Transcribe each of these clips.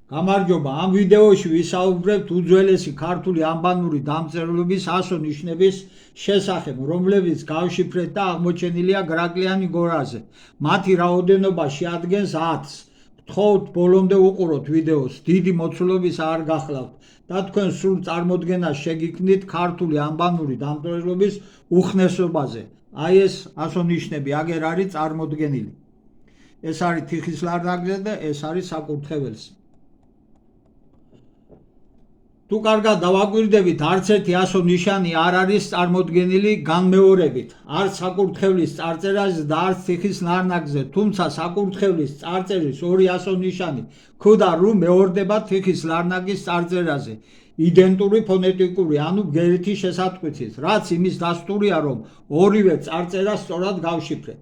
გამარჯობა, ამ ვიდეოში ვისაუბრებთ უძველესი ქართული ანბანური დამწერლობის 100 ნიშნების შესახებ, რომლებიც გავშიფრეთ და აღმოჩენილია გრაკლიანი გორაზე. მათი რაოდენობა შეადგენს 10-ს. გთხოვთ ბოლომდე უყუროთ ვიდეოს, დიდი მოცულობის არ გახლავთ და თქვენ სრულ წარმოდგენას შეგიქმნით ქართული ანბანური დამწერლობის უხნესობაზე. აი ეს 100 ნიშნები აგერ არის წარმოდგენილი. ეს არის თიხის ლარნაკზე და ეს არის საკურთხეველზე. თუ კარგად დავაკვირდებით, არც ერთი 100 ნიშანი არ არის წარმოდგენილი განმეორებით, არც საკურთხევლის წარწერაზე და არც თიხის ლარნაკზე, თუმცა საკურთხევლის წარწერის 200 ნიშანი გვხვდა, რომ მეორდება თიხის ლარნაკის წარწერაზე, იდენტური ფონეტიკური, ანუ ბგერითი შესატყვით, რაც იმის დასტურია, რომ ორივე წარწერა სწორად გავშიფრეთ.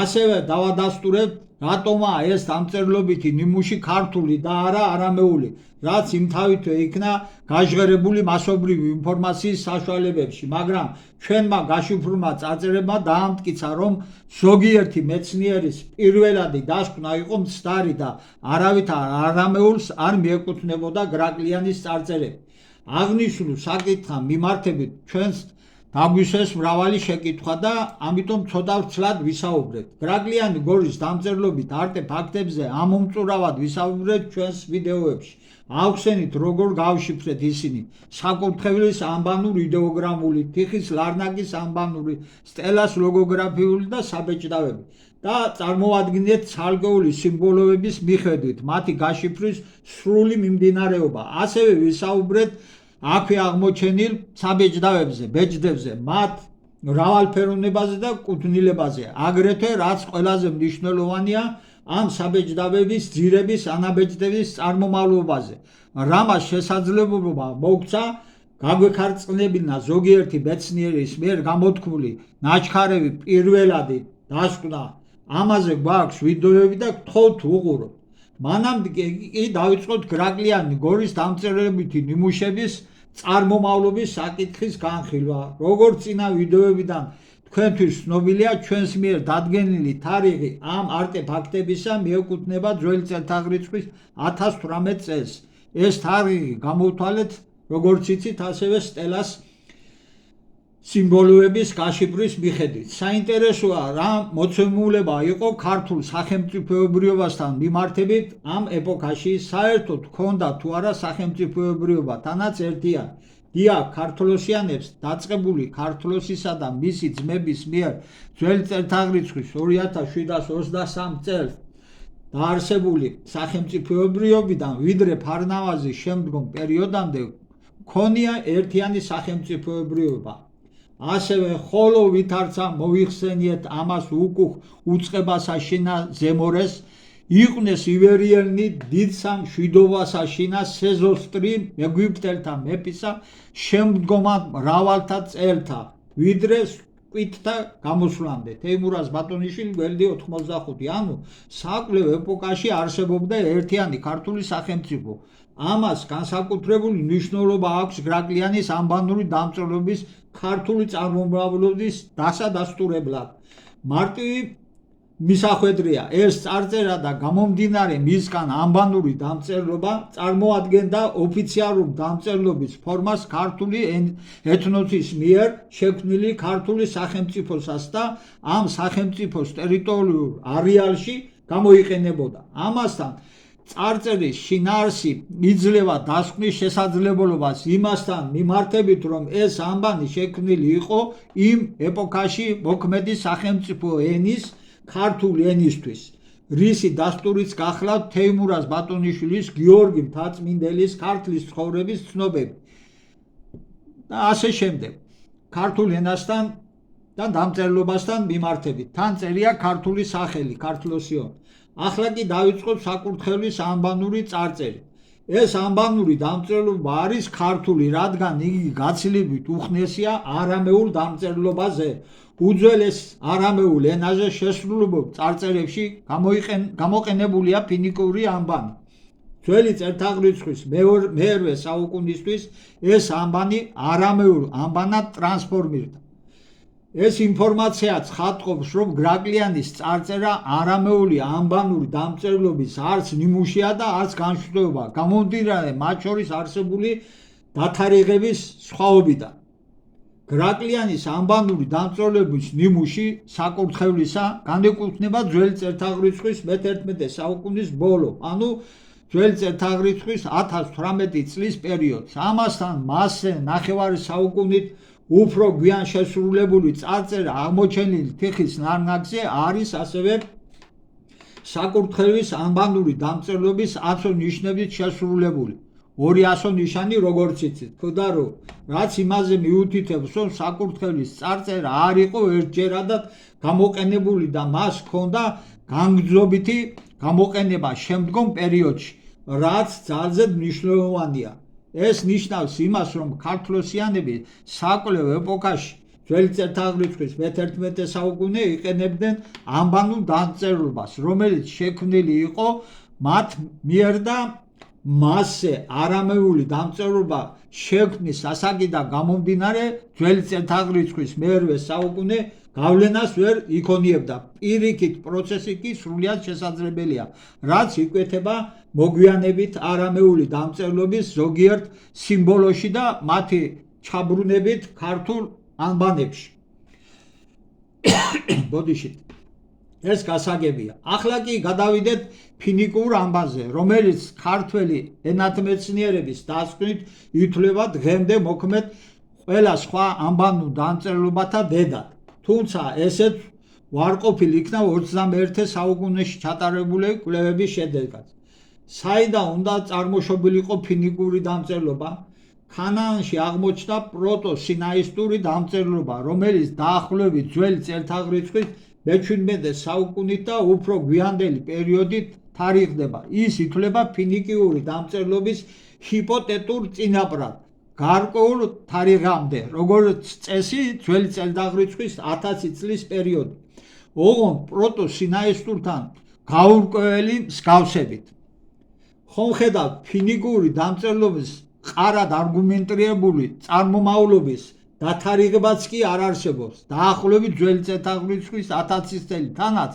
ასევე დავადასტურებთ, რატომაა ეს დამწერლობითი ნიმუში ქართული და არა არამეული, რაც იმთავითვე იქნა გაჟღერებული მასობრივი ინფორმაციის საშუალებებში, მაგრამ ჩვენმა გაშიფრულმა წარწერებმა დაამტკიცა, რომ ზოგიერთი მეცნიერის პირველადი დასკვნა იყო მცდარი და არავითარ არამეულს არ მიეკუთვნებოდა გრაკლიანის წარწერები. აღნიშნულ საკითხთან მიმართებით ჩვენს დაგვისვეს მრავალი შეკითხვა და ამიტომ ცოტა ვრცლად ვისაუბრებთ. გრაკლიანი გორის დამწერლობით არტეფაქტებზე ამომწურავად ვისაუბრებთ ჩვენს ვიდეოებში. ავხსენით, როგორ გავშიფრეთ ისინი: საკურთხევლის ანბანური იდეოგრამული, თიხის ლარნაკის ანბანური, სტელას ლოგოგრაფიული და საბეჭდავები და წარმოადგინეთ ცალკეული სიმბოლოების მიხედვით მათი გაშიფრის სრული მიმდინარეობა. ასევე ვისაუბრეთ აქვე აღმოჩენილ საბეჭდავებზე, ბეჭდებზე, მათ მრავალფეროვნებაზე და კუთვნილებაზე. აგრეთვე, რაც ყველაზე მნიშვნელოვანია, ამ საბეჭდავების ძირების ანაბეჭდების წარმომავლობაზე. რამაც შესაძლებლობა მოგცა გაგვექარწყნებინა ზოგიერთი მეცნიერის მიერ გამოთქმული ნაჩქარევი პირველადი დასკვნა. ამაზე გვაქვს ვიდეოები და გთხოვთ უყუროთ. მანამდე კი დავიწყოთ გრაკლიანი გორის დამწერლობითი ნიმუშების წარმომავლობის საკითხის განხილვა. როგორც წინა ვიდეოებიდან თქვენთვის ცნობილია, ჩვენს მიერ დადგენილი თარიღი ამ არტეფაქტებისა მიეკუთვნება ძველი წელთაღრიცხვის 1018 წელს. ეს თარიღი გამოვთვალეთ, როგორც იცით, ასევე სტელას სიმბოლოების გაშიფრის მიხედვით. საინტერესოა, რა მოცემულობა იყო ქართულ სახელმწიფოებრიობასთან მიმართებით ამ ეპოქაში, საერთოდ ჰქონდა თუ არა სახელმწიფოებრიობა, თანაც ერთია. დიახ, ქართლოსიანებს დაწყებული ქართლოსისა და მისი ძმების მიერ ძველი წელთაღრიცხვის 2723 წელს დაარსებული სახელმწიფოებრიობიდან ვიდრე ფარნავაზის შემდგომ პერიოდამდე ჰქონია ერთიანი სახელმწიფოებრიობა. ასევე ხოლო ვითარცა მოიხსენიეთ ამას უკუღ უწყებასაშინა ზემორეს, იყვნეს ივერიელნი დიდსა მშვიდობასაშინა სეზოსტრი მეგვიპტელთა მეფისა შემდგომად მრავალთა წელთა, ვიდრე სკვითთა გამოსვლამდე. თეიმურაზ ბატონიშვილი გვერდი 85, ანუ საკვლევ ეპოქაში არსებობდა ერთიანი ქართული სახელმწიფო. ამას განსაკუთრებული მნიშვნელობა აქვს გრაკლიანის ანბანური დამწერლობის ქართული წარმომავლობის დასადასტურებლად. მარტივი მისახვედრია, ეს წარწერა და გამომდინარე მისგან ანბანური დამწერლობა წარმოადგენდა ოფიციალურ დამწერლობის ფორმას ქართული ეთნოსის მიერ შექმნილი ქართული სახელმწიფოსას და ამ სახელმწიფოს ტერიტორიულ არეალში გამოიყენებოდა. ამასთან წარწერის შინაარსი იძლევა დასკვნის შესაძლებლობას იმასთან მიმართებით, რომ ეს ანბანი შექმნილი იყო იმ ეპოქაში მოქმედი სახელმწიფო ენის, ქართული ენისთვის, რისი დასტურიც გახლავთ თეიმურაზ ბატონიშვილის, გიორგი მთაწმინდელის ქართლის ცხოვრების ცნობები და ასე შემდეგ. ქართულ ენასთან და დამწერლობასთან მიმართებით. თან წერია ქართული სახელი, ქართლოსიონ. ახლა კი დავიწყოთ საკურთხევლის ანბანური წარწერით. ეს ანბანური დამწერლობა არის ქართული, რადგან იგი გაცილებით უხნესია არამეულ დამწერლობაზე. უძველეს არამეულ ენაზე შესრულებულ წარწერებში გამოყენებულია ფინიკური ანბანი. ძველი წელთაღრიცხვის მერვე საუკუნისთვის ეს ანბანი არამეულ ანბანად ტრანსფორმირდა. ეს ინფორმაციაც ხატყობს, რომ გრაკლიანის წარწერა არამეული ანბანური დამწერლობის არც ნიმუშია და არც განშტოება, გამომდინარე მათ შორის არსებული დათარიღების სხვაობიდან. გრაკლიანის ანბანური დამწერლობის ნიმუში საკურთხევლისა განეკუთვნება ძველი წელთაღრიცხვის მე-11 საუკუნის ბოლო, ანუ ძველი წელთაღრიცხვის 1018 წლის პერიოდს. ამასთან მასზე ნახევარი საუკუნით უფრო გვიან შესრულებული წარწერა აღმოჩენილი თიხის ნარნაგზე არის ასევე საკურთხევლის ანბანური დამწერლობის ასო-ნიშნებით შესრულებული. ორი ასო-ნიშანი როგორც იცით, ხოდა რომ რაც იმაზე მიუთითებს, რომ საკურთხევლის წარწერა არ იყო ერთჯერადად გამოყენებული და მას ჰქონდა განგრძობითი გამოყენება შემდგომ პერიოდში, რაც ძალზედ მნიშვნელოვანია. ეს ნიშნავს იმას, რომ ქართლოსიანები საკვლევ ეპოქაში ძველი წელთაღრიცხვის მე-11 საუკუნე იყენებდნენ ანბანურ დამწერლობას, რომელიც შექმნილი იყო მათ მიერ და მასზე არამეული დამწერლობა შექმნის ასაკიდან გამომდინარე ძველი წელთაღრიცხვის მე-8 საუკუნე გავლენას ვერ იქონიებდა. პირიქით პროცესი კი სრულიად შესაძლებელია, რაც იკვეთება მოგვიანებით არამეული დამწერლობის ზოგიერთ სიმბოლოში და მათი ჩაბრუნებით ქართულ ანბანებში. ბოდიშით. ეს გასაგებია. ახლა კი გადავიდეთ ფინიკურ ანბანზე, რომელიც ქართველი ენათმეცნიერების დასკვნით ითვლება დღემდე მოქმედ ყველა სხვა ანბანურ დამწერლობათა დედად. თუმცა ესეც ვარყოფილ იქნა 21 საუკუნეში ჩატარებული კვლევების შედეგად. საიდან უნდა წარმოშობილიყო ფინიკური დამწერლობა? ქანაანში აღმოჩნდა პროტო-სინაისტური დამწერლობა, რომელიც დაახლოებით ძველი წელთაღრიცხვის მე-17 საუკუნით და უფრო გვიანდელი პერიოდით თარიღდება. ის ითვლება ფინიკიური დამწერლობის ჰიპოთეტურ წინაპრად გარკვეულ თარიღამდე, როგორც წესი ძველი წელთაღრიცხვის 1000 წლის პერიოდი, ოღონდ პროტო-სინაისტურთან გაურკვეველი მსგავსებით. ხომ ხედავთ, ფინიკური დამწერლობის მყარად არგუმენტირებული წარმომავლობის დათარიღებაც კი არ არსებობს. დაახლოებით ძველი წელთაღრიცხვის 1000 წელი თანაც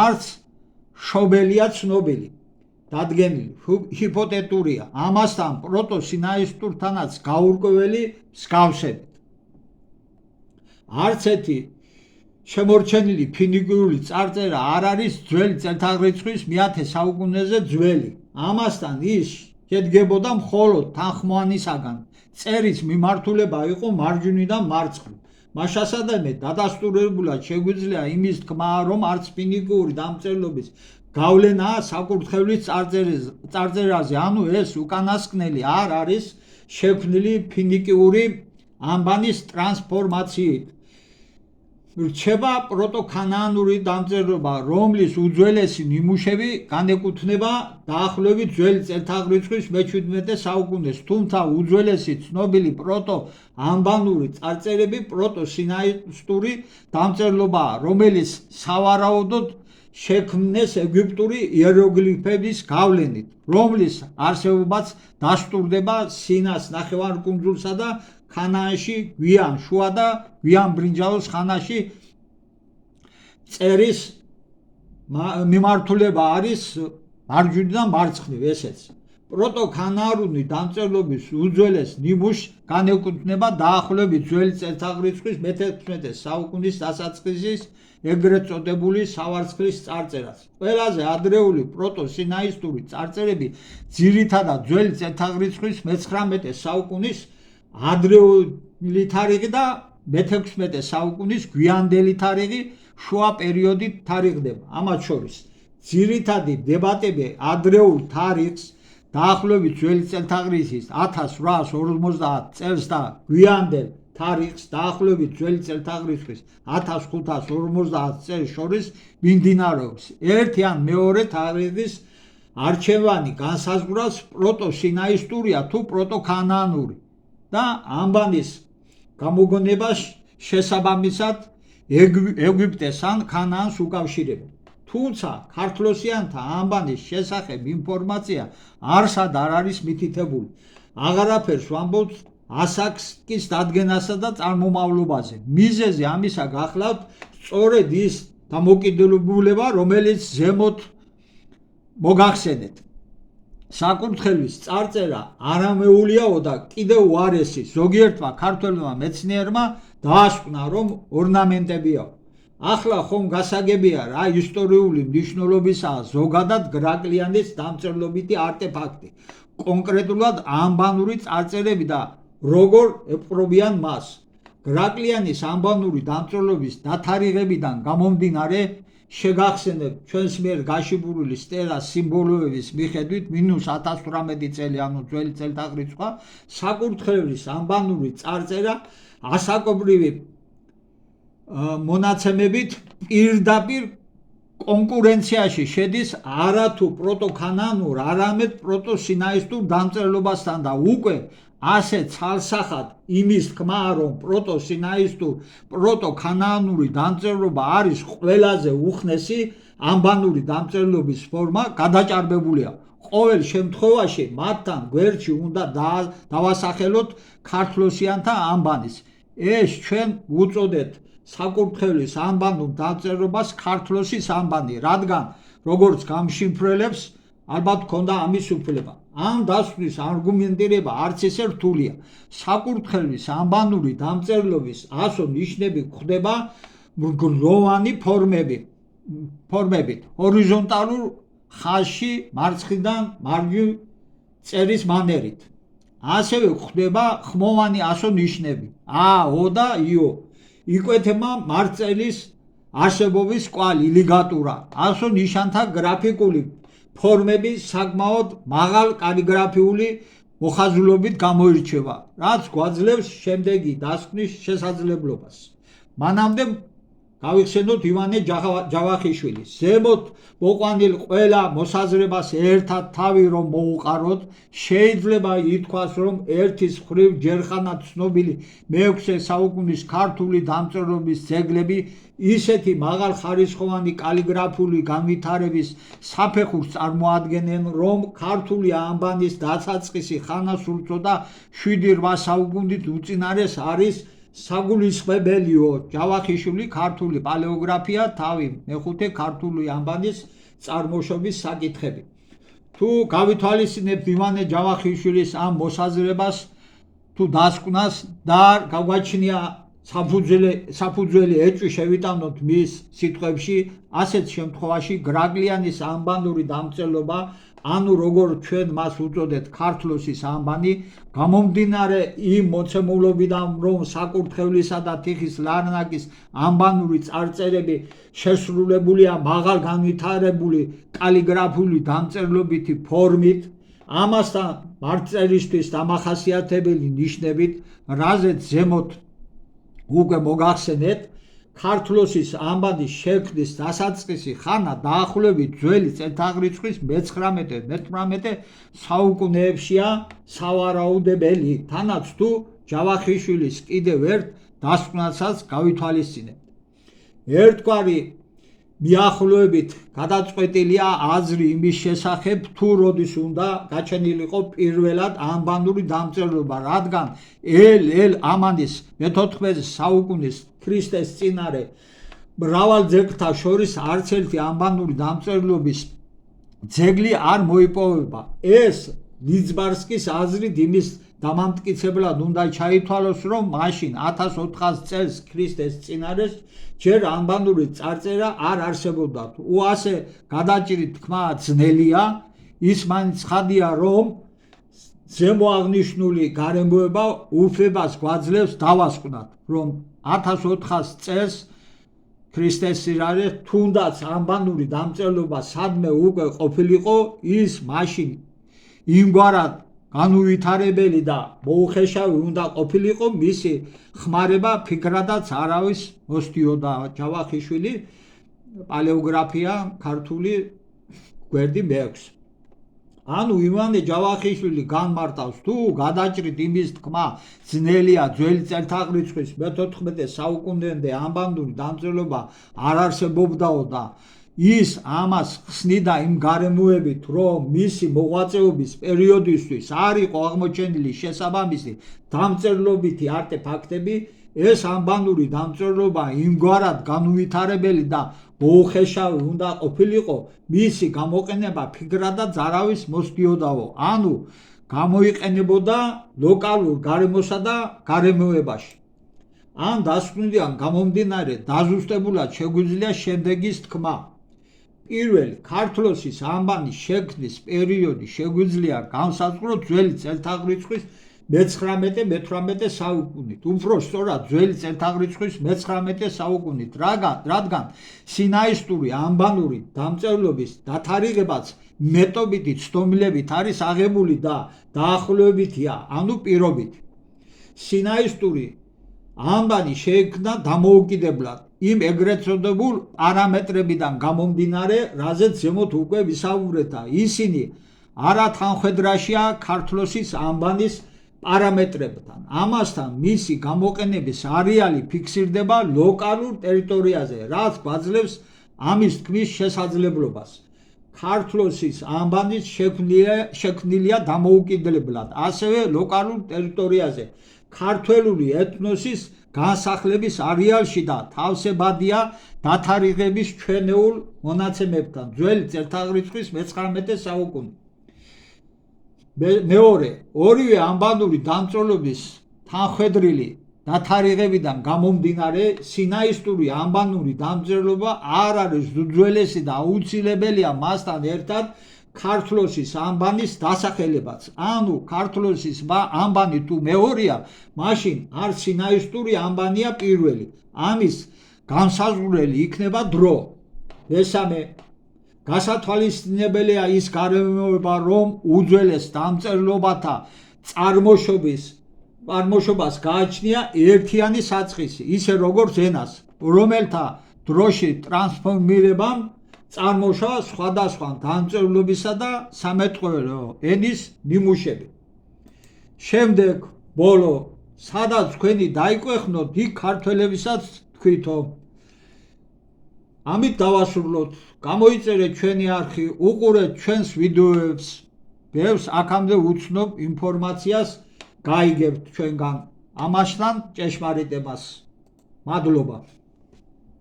არც შობელია ცნობილი. დადგენილი ჰიპოთეტურია, ამასთან პროტო-სინაისტურთანაც გაურკვეველი მსგავსებით. არც ერთი შემორჩენილი ფინიკური წარწერა არ არის ძველი წელთაღრიცხვის მე-10 საუკუნეზე ძველი. ამასთან ის შედგებოდა მხოლოდ თანხმოვანისაგან. წერის მიმართულება იყო მარჯვნიდან მარცხნივ. მაშასადამე დადასტურებულად შეგვიძლია იმის თქმა, რომ არც ფინიკური დამწერლობის გავლენაა საკურთხევლის წარწერაზე, ანუ ეს უკანასკნელი არ არის შექმნილი ფინიკური ანბანის ტრანსფორმაციით. რჩება პროტო-ქანაანური დამწერლობა, რომლის უძველესი ნიმუშები განეკუთვნება დაახლოებით ძველი წელთაღრიცხვის მე-17 საუკუნეს, თუმცა უძველესი ცნობილი პროტო-ანბანური წარწერები პროტო-სინაისტური დამწერლობაა, რომელიც სავარაუდოდ შექმნეს ეგვიპტური იეროგლიფების გავლენით, რომლის არსებობაც დასტურდება სინას ნახევარკუნძულსა და ქანაანში გვიან შუა და გვიან ბრინჯაოს ხანაში. წერის მიმართულება არის მარჯვნიდან მარცხნივ. ესეც პროტო-ქანაანური დამწერლობის უძველეს ნიმუშს განეკუთვნება დაახლოებით ძველი წელთაღრიცხვის მე-11 საუკუნის დასაწყისის ეგრეთ წოდებული სავარცხლის წარწერას. ყველაზე ადრეული პროტო-სინაისტური წარწერები ძირითადად ძველი წელთაღრიცხვის მე-19 საუკუნის ადრეული თარიღი და მე-16 საუკუნის გვიანდელი თარიღი შუა პერიოდით თარიღდება. ამათ შორის ძირითადი დებატები ადრეულ თარიღს, დაახლოებით ძველი წელთაღრიცხვის 1850 წელს და გვიანდელ თარიღს, დაახლოებით ძველი წელთაღრიცხვის 1550 წელს შორის მიმდინარეობს. ერთი ან მეორე თარიღის არჩევანი განსაზღვრავს პროტო-სინაისტურია თუ პროტო-ქანაანური და ანბანის გამოგონებას შესაბამისად ეგვიპტეს ან ქანაანს უკავშირებენ. თუმცა ქართლოსიანთა ანბანის შესახებ ინფორმაცია არსად არ არის მითითებული. აღარაფერს ვამბობთ ასაკის დადგენასა და წარმომავლობაზე. მიზეზი ამისა გახლავთ სწორედ ის დამოკიდებულება, რომელიც ზემოთ მოგახსენეთ. საკურთხევლის წარწერა არამეულიაო და კიდევ უარესი ზოგიერთმა ქართველმა მეცნიერმა დაასკვნა, რომ ორნამენტებიაო. ახლა ხომ გასაგებია რა ისტორიული მნიშვნელობისაა ზოგადად გრაკლიანის დამწერლობითი არტეფაქტი, კონკრეტულად ანბანური წარწერები და როგორ ეპყრობიან მას. გრაკლიანის ანბანური დამწერლობის დათარიღებიდან გამომდინარე, შეგახსენებთ ჩვენს მიერ გაშიფრული სტელას სიმბოლოების მიხედვით -1818 წელი, ანუ ძველი წელთაღრიცხვა, საკურთხევლის ანბანური წარწერა ასაკობრივი მონაცემებით პირდაპირ კონკურენციაში შედის არათუ პროტოქანანურ, არამედ პროტოსინაისტურ დამწერლობასთან და უკვე ასე ცალსახად იმის თქმა, რომ პროტოსინაისტურ პროტოქანანური დამწერლობა არის ყველაზე უხნესი ანბანური დამწერლობის ფორმა, გადაჭარბებულია. ყოველ შემთხვევაში მათთან გვერდში უნდა დავასახელოთ ქართლოსიანთა ანბანის. ეს ჩვენ ვუწოდეთ საკურთხევლის ანბანურ დამწერლობას ქართლოსის ანბანი, რადგან როგორც გამშიფრებელს ალბათ ქონდა ამის უფლება. ამ დასკვნის არგუმენტირება არც ისე რთულია. საკურთხევლის ანბანური დამწერლობის ასო ნიშნები გვხვდება მრგლოვანი ფორმებით, ჰორიზონტალურ ხაზში მარცხნიდან მარჯვნივ წერის მანერით. ასევე გვხვდება ხმოვანი ასო ნიშნები ა, ო და იო. იკვეთება მარწელის არსებობის კვალი, ლიგატურა. ასო ნიშანთა გრაფიკული ფორმები საკმაოდ მაღალ კალიგრაფიული მოხაზულობით გამოირჩევა, რაც გვაძლევს შემდეგი დასკვნის შესაძლებლობას. მანამდე გავიხსენოთ ივანე ჯავახიშვილის. ზემოთ მოყვანილ ყველა მოსაზრებას ერთად თავი რომ მოუყაროთ, შეიძლება ითქვას, რომ ერთის მხრივ ჯერხანად ცნობილი მე-6 საუკუნის ქართული დამწერლობის ძეგლები ისეთი მაღალხარისხოვანი კალიგრაფიული განვითარების საფეხურს წარმოადგენენ, რომ ქართული ანბანის დასაწყისი ხანასულწოდა 7-8 საუკუნით უწინარეს არის საგულისხმებელიო. ჯავახიშვილი ქართული პალეოგრაფია, თავი მე-5 ქართული ანბანის წარმოშობის საკითხები. თუ გავითვალისწინებთ ივანე ჯავახიშვილის ამ მოსაზრებას თუ დასკვნას და გაგვაჩნია საფუძველი ეჭვი შევიტანოთ მის სიტყვებში, ასეთ შემთხვევაში გრაკლიანის ანბანური დამწერლობა, ანუ როგორ ჩვენ მას უწოდეთ ქართლოსის ანბანი, გამომდინარე იმ მოცემულობიდან, რომ საკურთხევლისა და თიხის ლარნაკის ანბანური წარწერები შესრულებულია მაღალ განვითარებული კალიგრაფიული დამწერლობითი ფორმით, ამასთან მარწერისთვის დამახასიათებელი ნიშნებით, რაზეც ზემოთ უკვე მოგახსენეთ, ქართლოსის ანბანის შექმნის დასაწყისი ხანა დაახლოებით ძველი წელთაღრიცხვის მე-19-18 საუკუნეებშია სავარაუდებელი, თანაც თუ ჯავახიშვილის კიდევ ერთ დასკვნასაც გავითვალისწინებთ. ერთგვარი მიახლოებით გადაწყვეტილია აზრი იმის შესახებ, თუ როდის უნდა გაჩენილიყო პირველად ანბანური დამწერლობა, რადგან ამანის მე-14 საუკუნის ქრისტეს წინარე მრავალ ძეგლთა შორის არც ერთი ანბანური დამწერლობის ძეგლი არ მოიპოვება. ეს ლიძბარსკის აზრით იმის დამამტკიცებლად უნდა ჩაითვალოს, რომ მაშინ 1400 წელს ქრისტეს წინარეს ჯერ ანბანური წარწერა არ არსებობდა. ასე გადაჭრით თქმა ძნელია, ის მაინც ხადია, რომ ზემოაღნიშნული გარემოება უფლებას გვაძლევს დავასკვნათ, რომ 1400 წელს ქრისტეს წინარეს თუნდაც ანბანური დამწერლობა სადმე უკვე ყოფილიყო, ის მაშინ იმგვარად განუვითარებელი და მოუხეშავი უნდა ყოფილიყო, მისი ხმარება ფიქრადაც არავის მოსდიოდა. ჯავახიშვილი პალეოგრაფია ქართული გვერდი მე-6. ანუ ივანე ჯავახიშვილი განმარტავს, თუ გადაჭრით იმის თქმა ძნელია ძველი წელთაღრიცხვის მე-14 საუკუნემდე ანბანური დამწერლობა არ არსებობდაო და ის ამას ხსნიდა იმ გარემოებით, რომ მისი მოღვაწეობის პერიოდისთვის არ იყო აღმოჩენილი შესაბამისი დამწერლობითი არტეფაქტები, ეს ამბანური დამწერლობა იმგვარად განუვითარებელი და მოუხეშავი უნდა ყოფილიყო, მისი გამოყენება ფიქრადაც არავის მოსდიოდაო, ანუ გამოიყენებოდა ლოკალურ გარემოსა და გარემოებაში. ამ დასკვნიდან გამომდინარე დაზუსტებულად შეგვიძლია შემდეგის თქმა. პირველი, ქართლოსის ამბანის შექმნის პერიოდი შეგვიძლია განსაზღვროთ ძველი წელთაღრიცხვის მე-19-მე-18 საუკუნით. უფრო სწორად ძველი წელთაღრიცხვის მე-19 საუკუნით, რადგან სინაისტური ამბანური დამწერლობის დათარიღებაც მეტობითი ცდომილებით არის აღებული და დაახლოებითია, ანუ პირობითი. სინაისტური ამბანი შეიქმნა დამოუკიდებლად იმ ეგრეთ წოდებულ პარამეტრებიდან გამომდინარე, რაზეც ზემოთ უკვე ვისაუბრეთ და ისინი არათანხმდრაშია ქართლოსის ამბანის პარამეტრებთან. ამასთან მისი გამოყენების არეალი ფიქსირდება ლოკალურ ტერიტორიაზე, რაც გვაძლევს ამის თქმის შესაძლებლობას. ქართლოსის ამბანის შექმნილია დამოუკიდებლად, ასევე ლოკალურ ტერიტორიაზე, ქართველური ეთნოსის განსახლების არეალში და თავსებადია დათარიღების ჩვენეულ მონაცემებთან ძველი წელთაღრიცხვის მე-19 საუკუნით. მეორე, ორივე ამბანური დამწერლობის თანხმდრილი დათარიღებიდან გამომდინარე, სინაისტური ამბანური დამწერლობა არ არის უძველესი და აუცილებელია მასთან ერთად ქართლოსის ამბანის დასახელებაც. ანუ ქართლოსის ამბანი თუ მეორეა, მაშინ არ სინაისტური ამბანია პირველი. ამის განსაზღვრელი იქნება დრო. მესამე, გასათვალისწინებელია ის გარემოება, რომ უძველეს დამწერლობათა წარმოშობას გააჩნია ერთიანი საწყისი, ისე როგორც ენას, რომელთა დროში ტრანსფორმირებამ წარმოშვა სხვადასხვა დამწერლობისა და სამეთყველო ენის ნიმუშები. შემდეგ, ბოლო, სადაც თქვენი დაიკვეხნოთ, იქ ქართველებისაც თქვითო. ამით დავასრულოთ. გამოიწერეთ ჩვენი არხი, უყურეთ ჩვენს ვიდეოებს, ბევრს აქამდე უცნობ ინფორმაციას გაიგებთ ჩვენგან. ამასთან ჭეშმარიტებას. მადლობა.